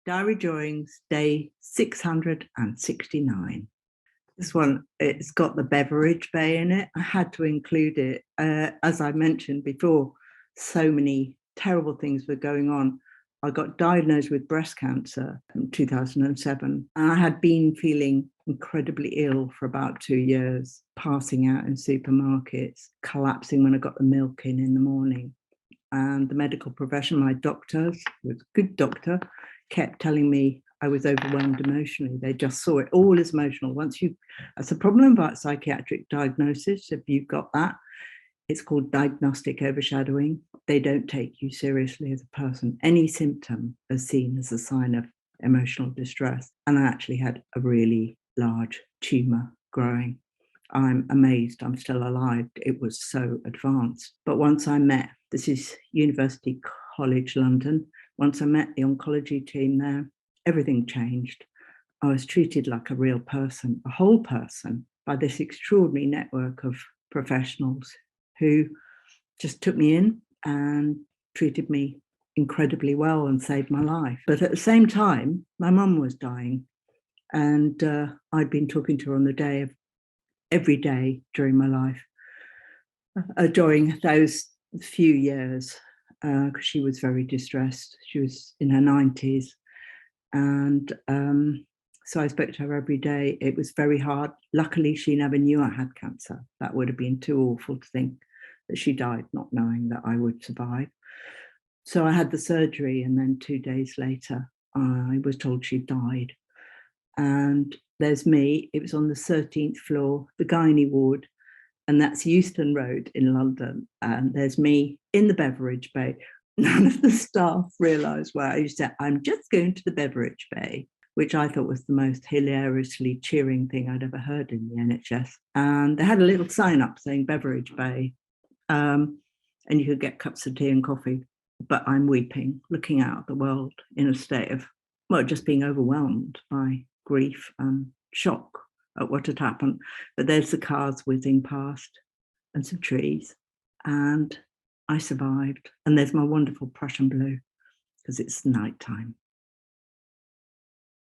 Diary Drawings, day 669. This one, it's got the beverage bay in it. I had to include it. As I mentioned before, so many terrible things were going on. I got diagnosed with breast cancer in 2007, and I had been feeling incredibly ill for about 2 years, passing out in supermarkets, collapsing when I got the milk in the morning. And the medical profession, my doctors, was a good doctor, kept telling me I was overwhelmed emotionally. They just saw it all as emotional. That's a problem about psychiatric diagnosis. If you've got that, it's called diagnostic overshadowing. They don't take you seriously as a person. Any symptom is seen as a sign of emotional distress. And I actually had a really large tumor growing. I'm amazed I'm still alive. It was so advanced. But once I met, this is University College London, once I met the oncology team there, everything changed. I was treated like a real person, a whole person, by this extraordinary network of professionals who just took me in and treated me incredibly well and saved my life. But at the same time, my mum was dying, and I'd been talking to her on the day of every day during my life, during those few years, because she was very distressed. She was in her 90s. And so I spoke to her every day. It was very hard. Luckily, she never knew I had cancer. That would have been too awful to think that she died not knowing that I would survive. So I had the surgery, and then 2 days later, I was told she died. And there's me. It was on the 13th floor, the gynae ward, and that's Euston Road in London. And there's me in the beverage bay. None of the staff realised where I used to say, I'm just going to the beverage bay, which I thought was the most hilariously cheering thing I'd ever heard in the NHS. And they had a little sign up saying beverage bay, and you could get cups of tea and coffee. But I'm weeping, looking out at the world in a state of, well, just being overwhelmed by grief and shock at what had happened. But there's the cars whizzing past and some trees, and I survived. And there's my wonderful Prussian blue, because it's nighttime.